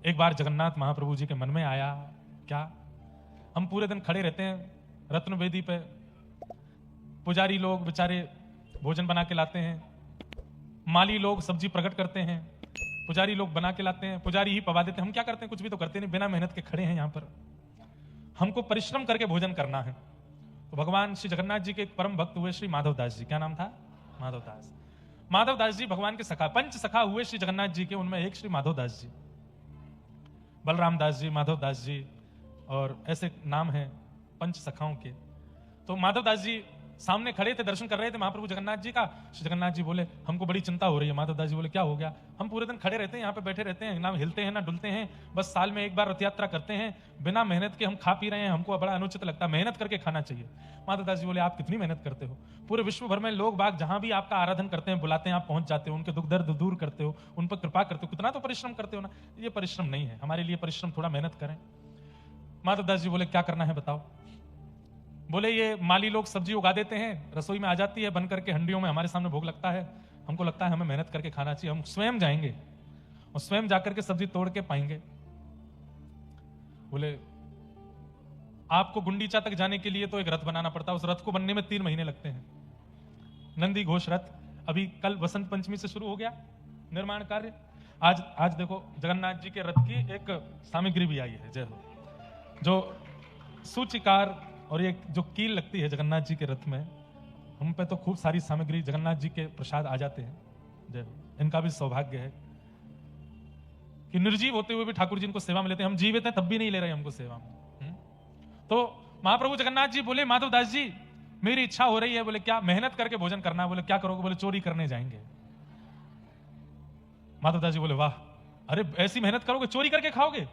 एक बार जगन्नाथ महाप्रभु जी के मन में आया, क्या हम पूरे दिन खड़े रहते हैं रत्न वेदी पे, पुजारी लोग बेचारे भोजन बना के लाते हैं, माली लोग सब्जी प्रकट करते हैं, पुजारी लोग बना के लाते हैं, पुजारी ही पवा देते हैं, हम क्या करते हैं? कुछ भी तो करते नहीं, बिना मेहनत के खड़े हैं यहाँ पर। हमको परिश्रम करके भोजन करना है। तो भगवान श्री जगन्नाथ जी के एक परम भक्त हुए श्री माधव दास जी। क्या नाम था? माधव दास। माधव दास जी भगवान के सखा, पंच सखा हुए श्री जगन्नाथ जी के, उनमें एक श्री माधव दास जी, बलराम दास जी, माधव दास जी, और ऐसे नाम हैं पंच सखाओं के। तो माधव दास जी सामने खड़े थे, दर्शन कर रहे थे महाप्रभु जगन्नाथ जी का। श्री जगन्नाथ जी बोले हमको बड़ी चिंता हो रही है। माधव दास जी बोले क्या हो गया? हम पूरे दिन खड़े रहते हैं, यहाँ पे बैठे रहते हैं, ना हिलते हैं ना डुलते हैं, बस साल में एक बार रथ यात्रा करते हैं, बिना मेहनत के हम खा पी रहे हैं, हमको बड़ा अनुचित लगता है, मेहनत करके खाना चाहिए। माधव दास जी बोले आप कितनी मेहनत करते हो? पूरे विश्व भर में लोग बाग जहां भी आपका आराधन करते हैं, बुलाते हैं, आप पहुंच जाते हो, उनके दुख दर्द दूर करते हो, उन पर कृपा करते हो, कितना तो परिश्रम करते हो ना। ये परिश्रम नहीं है हमारे लिए, परिश्रम थोड़ा मेहनत करें। माधव दास जी बोले क्या करना है बताओ? बोले ये माली लोग सब्जी उगा देते हैं, रसोई में आ जाती है बन करके हंडियों में, हमारे सामने भोग लगता है, हमको लगता है हमें मेहनत करके खाना चाहिए, हम स्वयं जाएंगे और स्वयं जाकर के सब्जी तोड़ के पाएंगे। बोले आपको गुंडीचा तक जाने के लिए तो एक रथ बनाना पड़ता है, उस रथ को बनने में 3 महीने लगते हैं। नंदी घोष रथ अभी कल वसंत पंचमी से शुरू हो गया निर्माण कार्य। आज देखो जगन्नाथ जी के रथ की एक सामग्री भी आई है, जय हो, जो सूचिकार और ये जो कील लगती है जगन्नाथ जी के रथ में, हम पे तो खूब सारी सामग्री जगन्नाथ जी के प्रसाद आ जाते हैं। जय हो, इनका भी सौभाग्य है कि निर्जीव होते हुए भी ठाकुर जी इनको सेवा में लेते हैं। हम जीवित हैं तब भी नहीं ले रहे हमको सेवा में। तो महाप्रभु जगन्नाथ जी बोले माधव दास जी मेरी इच्छा हो रही है। बोले क्या? मेहनत करके भोजन करना है। बोले क्या करोगे? बोले चोरी करने जाएंगे। माधव दास जी बोले वाह, अरे ऐसी मेहनत करोगे चोरी करके खाओगे?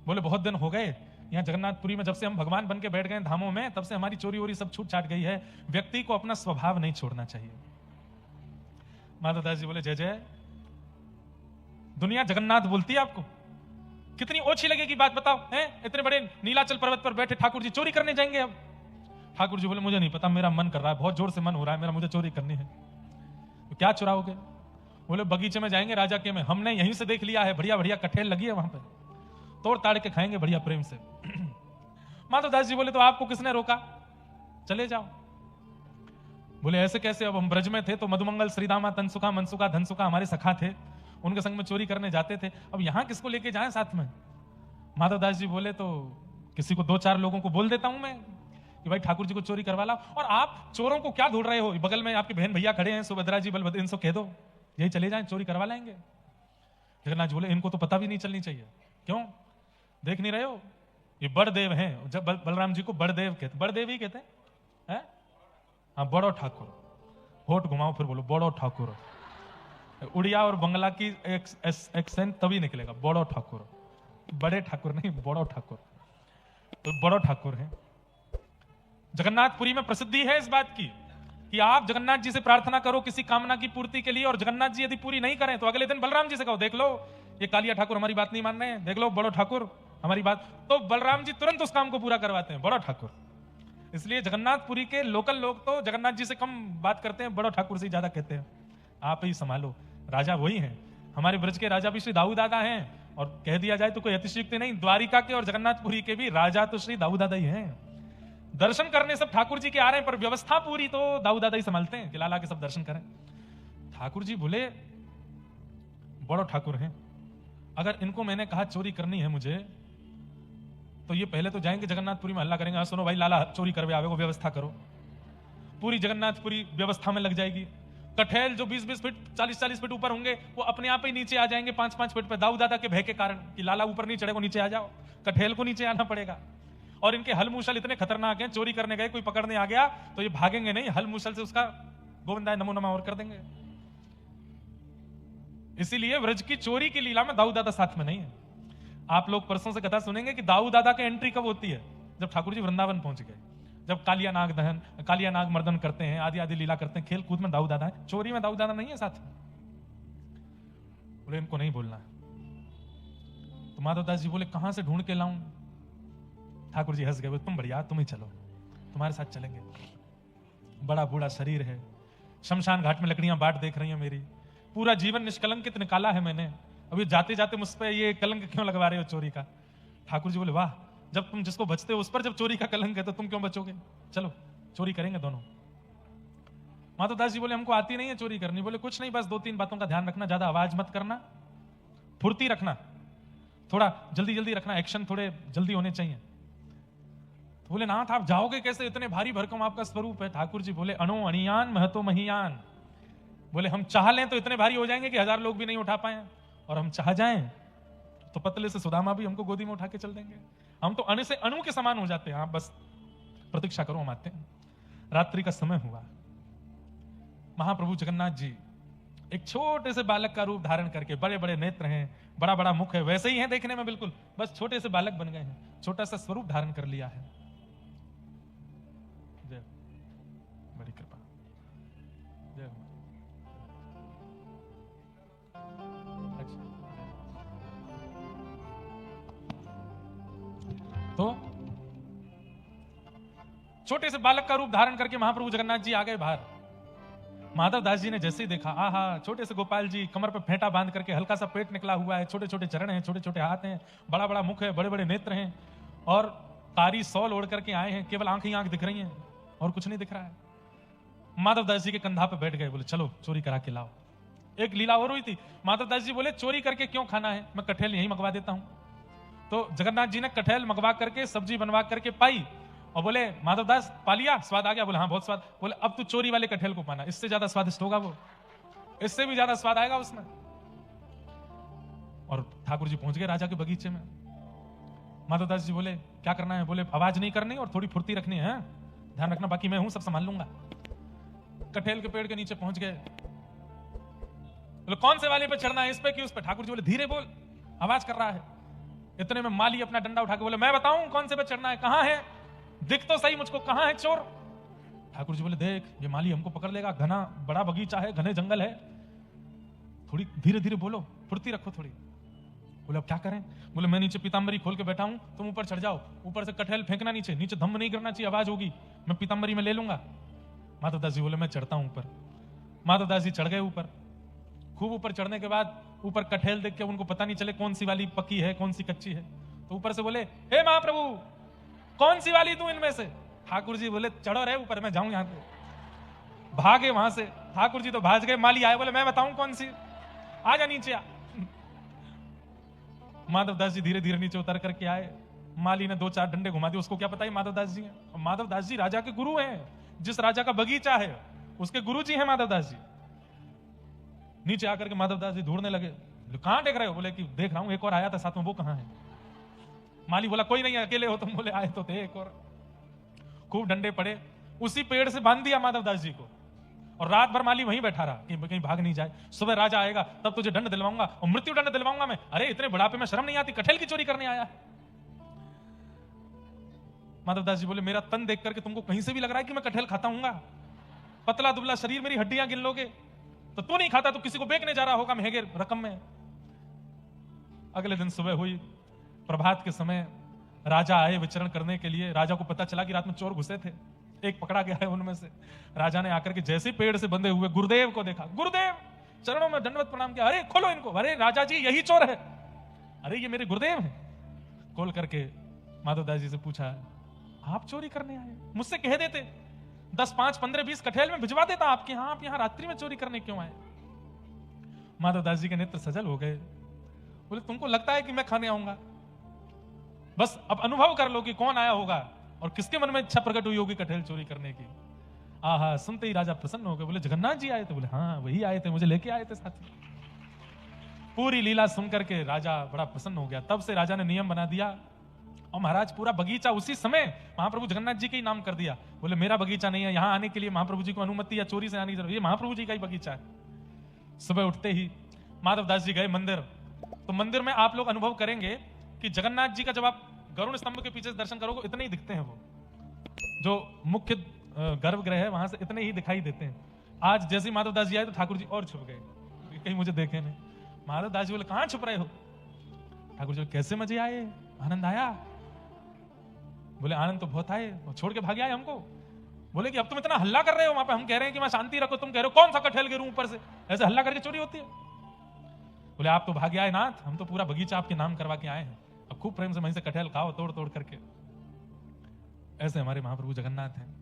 बोले बहुत दिन हो गए यहाँ जगन्नाथपुरी में, जब से हम भगवान बन के बैठ गए धामों में, तब से हमारी चोरी वोरी सब छूट छाट गई है। व्यक्ति को अपना स्वभाव नहीं छोड़ना चाहिए। माधव दास जी बोले जय जय, दुनिया जगन्नाथ बोलती है आपको, कितनी ओछी लगेगी बात बताओ, हैं? इतने बड़े नीलाचल पर्वत पर बैठे ठाकुर जी चोरी करने जाएंगे अब? ठाकुर जी बोले मुझे नहीं पता, मेरा मन कर रहा है, बहुत जोर से मन हो रहा है मेरा, मुझे चोरी करनी है। तो क्या चुराओगे? बोले बगीचे में जाएंगे राजा के में, हमने यहीं से देख लिया है, बढ़िया बढ़िया कठेल लगी है वहां पर, तोड़ ताड़ के खाएंगे बढ़िया प्रेम से। माधव दास जी बोले तो आपको किसने रोका? चले जाओ। बोले ऐसे कैसे? अब हम ब्रज में थे तो मधुमंगल, श्रीदामा, तनसुखा, मनसुखा, धनसुखा हमारे सखा थे, उनके संग में चोरी करने जाते थे, अब यहां किसको लेके जाएं साथ में? माधव दास जी बोले तो किसी को 2-4 लोगों को बोल देता हूं मैं कि भाई ठाकुर जी को चोरी करवा लाओ। और आप चोरों को क्या ढूंढ रहे हो? बगल में आपके बहन भैया खड़े हैं, सुभद्रा जी, बलभद्र, इनसे कह दो यही चले जाएं, चोरी करवा लाएंगे। जगन्नाथ जी बोले इनको तो पता भी नहीं चलनी चाहिए। क्यों? देख नहीं रहे हो ये बड़देव हैं? जब बलराम जी को बड़देव कहते, बड़देव ही कहते हैं। हाँ, बड़ो ठाकुर, होठ घुमाओ फिर बोलो बड़ो ठाकुर। उड़िया और बंगला की एक्सेंट तभी निकलेगा, बड़ो ठाकुर, बड़े ठाकुर नहीं, बड़ो ठाकुर। तो बड़ो ठाकुर है। जगन्नाथपुरी में प्रसिद्धि है इस बात की कि आप जगन्नाथ जी से प्रार्थना करो किसी कामना की पूर्ति के लिए, और जगन्नाथ जी यदि पूरी नहीं करें तो अगले दिन बलराम जी से कहो देख लो ये कालिया ठाकुर हमारी बात नहीं मान रहे हैं, देख लो बड़ो ठाकुर हमारी बात, तो बलराम जी तुरंत उस काम को पूरा करवाते हैं, बड़ो ठाकुर। इसलिए जगन्नाथपुरी के लोकल लोग तो जगन्नाथ जी से कम बात करते हैं, बड़ो ठाकुर से ज्यादा कहते हैं। आप ही संभालो, राजा वही हैं, हमारे ब्रज के राजा भी श्री दाऊ दादा हैं, और कह दिया जाए तो कोई अतिशयोक्ति नहीं, द्वारिका के और जगन्नाथपुरी के भी राजा तो श्री दाऊ दादा ही हैं। दर्शन करने सब ठाकुर जी के आ रहे हैं, पर व्यवस्था पूरी तो दाऊ दादा ही संभालते हैं कि लाला के सब दर्शन करें। ठाकुर जी बोले बड़ो ठाकुर हैं, अगर इनको मैंने कहा चोरी करनी है मुझे, तो ये पहले तो जाएंगे जगन्नाथपुरी में हल्ला करेंगे, हाँ सुनो भाई लाला चोरी करवे आवे, वो व्यवस्था करो। पूरी जगन्नाथपुरी व्यवस्था में लग जाएगी। कठेल जो 20-20 फीट 40-40 फीट ऊपर होंगे वो अपने आप ही नीचे आ जाएंगे 5-5 फीट पे, दाऊ दादा के भय के कारण कि लाला ऊपर नहीं चढ़ेगा, नीचे आ जाओ। कठेल को नीचे आना पड़ेगा। और इनके हल मूसल इतने खतरनाक हैं, चोरी करने गए कोई पकड़ने आ गया तो ये भागेंगे नहीं, हल मूसल से उसका गोविंदाय नमो नमः और कर देंगे। इसीलिए व्रज की चोरी की लीला में दाऊ दादा साथ में नहीं है। आप लोग परसों से कथा सुनेंगे कि दाऊ दादा की एंट्री कब होती है? जब ठाकुर जी वृंदावन पहुंच गए, जब कालिया नाग दहन, कालिया नाग मर्दन करते हैं, आदि आदि लीला करते हैं, खेल कूद में दाऊ दादा है, चोरी में दाऊ दादा नहीं है साथ में। बोले इनको नहीं बोलना है। तो माधव दास जी बोले कहां से ढूंढ के लाऊं? ठाकुर जी हंस गए, तुम बढ़िया, तुम ही चलो, तुम्हारे साथ चलेंगे। बड़ा बूढ़ा शरीर है, शमशान घाट में लकड़ियां बाट देख रही हैं मेरी, पूरा जीवन निष्कलंकित निकाला है मैंने, अभी जाते जाते मुझ पे ये कलंक क्यों लगवा रहे हो चोरी का? ठाकुर जी बोले वाह, जब तुम जिसको बचते हो उस पर जब चोरी का कलंक है तो तुम क्यों बचोगे? चलो चोरी करेंगे दोनों। माधवदास जी बोले हमको आती नहीं है चोरी करनी। बोले कुछ नहीं, बस 2-3 बातों का ध्यान रखना, ज्यादा आवाज मत करना, फुर्ती रखना, थोड़ा जल्दी जल्दी रखना, एक्शन थोड़े जल्दी होने चाहिए। तो बोले नाथ आप जाओगे कैसे, इतने भारी भरकम आपका स्वरूप है। ठाकुर जी बोले अणो अणियान महतो महियान। बोले हम चाह लें तो इतने भारी हो जाएंगे कि 1000 लोग भी नहीं उठा पाए, और हम चाह जाएं तो पतले से सुदामा भी हमको गोदी में उठा के चल देंगे। हम तो अणु से अणु के समान हो जाते हैं। आप बस प्रतीक्षा करो, हम आते हैं। रात्रि का समय हुआ। महाप्रभु जगन्नाथ जी एक छोटे से बालक का रूप धारण करके, बड़े बड़े नेत्र हैं, बड़ा बड़ा मुख है, वैसे ही हैं देखने में बिल्कुल, बस छोटे से बालक बन गए हैं, छोटा सा स्वरूप धारण कर लिया है। जय बड़ी कृपा, जय। तो छोटे से बालक का रूप धारण करके महाप्रभु जगन्नाथ जी आ गए बाहर। माधव दास जी ने जैसे ही देखा, आहा छोटे से गोपाल जी कमर पे फेंटा बांध करके, हल्का सा पेट निकला हुआ है, छोटे छोटे चरण हैं, छोटे छोटे हाथ हैं, बड़ा बड़ा मुख है, बड़े बड़े नेत्र हैं, और कारी सॉल ओढ़ करके आए हैं, केवल आंख ही आंख दिख रही हैं और कुछ नहीं दिख रहा है। माधव दास जी के कंधा पे बैठ गए, बोले चलो चोरी करा के लाओ। एक लीला और हुई थी। माधव दास जी बोले चोरी करके क्यों खाना है, मैं कठेल यहीं मंगवा देता हूं। तो जगन्नाथ जी ने कठेल मंगवा करके, सब्जी बनवा करके पाई, और बोले माधवदास पा लिया, स्वाद आ गया? बोले हाँ बहुत स्वाद। बोले अब तू चोरी वाले कठेल को पाना, इससे ज्यादा स्वादिष्ट होगा वो, इससे भी ज्यादा स्वाद आएगा उसमें। और ठाकुर जी पहुंच गए राजा के बगीचे में। माधवदास जी बोले क्या करना है? बोले आवाज नहीं करनी और थोड़ी फुर्ती रखनी है, ध्यान रखना, बाकी मैं हूं, सब संभाल लूंगा। कठेल के पेड़ के नीचे पहुंच गए। बोले कौन से वाले पे चढ़ना है, इस पे कि उस पे? ठाकुर जी बोले धीरे बोल, आवाज कर रहा है। इतने में माली अपना डंडा उठा के बोले मैं बताऊं कौन से पे चढ़ना है, कहां है, दिख तो सही मुझको, कहां है चोर? ठाकुर जी बोले देख ये माली हमको पकड़ लेगा, घना बड़ा बगीचा है, घने जंगल है, थोड़ी धीरे धीरे बोलो, फुर्ती रखो थोड़ी। बोले अब क्या करें? बोले मैं नीचे पीताम्बरी खोल के बैठा हूं, तुम ऊपर चढ़ जाओ, ऊपर से कठेल फेंकना नीचे, नीचे धम्म नहीं करना चाहिए, आवाज होगी, मैं पीताम्बरी में ले लूंगा। माधवदास जी बोले मैं चढ़ता हूं ऊपर। माधवदास जी चढ़ गए ऊपर। खूब ऊपर चढ़ने के बाद ऊपर कठेल देख के उनको पता नहीं चले कौन सी वाली पकी है कौन सी कच्ची है। तो ऊपर से बोले हे महाप्रभु कौन सी वाली तू इनमें से? ठाकुर जी बोले चढ़ो रहे ऊपर, मैं जाऊं यहां पे। भागे वहां से, ठाकुर जी तो भाग गए। माली आए, बोले मैं बताऊं कौन सी, आ जा नीचे आ। माधवदास जी धीरे धीरे नीचे उतर करके आए। माली ने 2-4 डंडे घुमा दिए, उसको क्या पता ही माधवदास जी हैं। माधवदास जी राजा के गुरु हैं, जिस राजा का बगीचा है उसके गुरु जी हैं माधवदास जी। नीचे आकर के माधवदास जी ढूंढने लगे, कहां देख रहे हो? बोले कि देख रहा हूं एक और आया था साथ में, वो कहां है? माली बोला कोई नहीं, अकेले हो तुम? बोले आए तो थे एक और। खूब डंडे पड़े, उसी पेड़ से बांध दिया माधवदास जी को, और रात भर माली वहीं बैठा रहा कि कहीं भाग नहीं जाए। सुबह राजा आएगा तब तुझे दंड दिलवाऊंगा, और मृत्यु दंड दिलवाऊंगा मैं। अरे इतने बुढ़ापे में शर्म नहीं आती, कठेल की चोरी करने आया है। माधवदास जी बोले मेरा तन देख करके तुमको कहीं से भी लग रहा है कि मैं कठेल खाता हूंगा? पतला दुबला शरीर, मेरी हड्डियां गिन लोगे तो तू नहीं खाता तो किसी को बेचने जा रहा होगा महंगे रकम में। अगले दिन सुबह हुई, प्रभात के समय राजा आए विचरण करने के लिए। राजा को पता चला कि रात में चोर घुसे थे, एक पकड़ा गया है उनमें से। राजा ने आकर के जैसे पेड़ से बंधे हुए गुरुदेव को देखा, गुरुदेव चरणों में दंडवत प्रणाम किया। अरे खोलो इनको, अरे राजा जी यही चोर है, अरे ये मेरे गुरुदेव हैं। खोल करके माधवदास जी से पूछा आप चोरी करने आए? मुझसे कह देते 10, 5, 15, 20 कठेल में भिजवा देता आपके यहाँ, आप यहाँ रात्रि में चोरी करने क्यों आए? माधवदास जी के नेत्र सजल हो गए। बोले तुमको लगता है कि मैं खाने आऊंगा? बस अब अनुभव कर लो कि कौन आया होगा और किसके मन में इच्छा प्रकट हुई होगी कठेल चोरी करने की। आहा, सुनते ही राजा प्रसन्न हो गए। बोले जगन्नाथ जी आए थे? बोले हाँ वही आए थे, मुझे लेके आए थे साथ में। पूरी लीला सुनकर के राजा बड़ा प्रसन्न हो गया। तब से राजा ने नियम बना दिया, और महाराज पूरा बगीचा उसी समय महाप्रभु जगन्नाथ जी के ही नाम कर दिया। बोले मेरा बगीचा नहीं है, यहां आने के लिए महाप्रभु जी को अनुमति या चोरी से आने की जरूरत, ये महाप्रभु जी का ही बगीचा है। सुबह उठते ही माधवदास जी गए मंदिर। तो मंदिर में आप लोग अनुभव करेंगे कि जगन्नाथ जी का जब आप गरुड़ स्तंभ के पीछे दर्शन करोगे इतने ही दिखते हैं, वो जो मुख्य गर्भगृह है वहां से इतने ही दिखाई देते हैं। आज जैसे ही माधवदास जी आए तो ठाकुर जी और छुप गए, कहीं मुझे देखे नहीं। माधवदास जी बोले कहां छुप रहे हो? ठाकुर जी कैसे मजे आए, आनंद आया? बोले आनंद तो बहुत आए, छोड़ के भागे आए हमको। बोले कि अब तुम इतना हल्ला कर रहे हो वहां पे, हम कह रहे हैं कि मैं शांति रखो, तुम कह रहे हो कौन सा कठेल गिरूं ऊपर से, ऐसे हल्ला करके चोरी होती है? बोले आप तो भाग्य आए नाथ, हम तो पूरा बगीचा आपके नाम करवा के आए हैं, अब खूब प्रेम से वहीं से कटहल खाओ तोड़ तोड़ करके। ऐसे हमारे महाप्रभु जगन्नाथ हैं।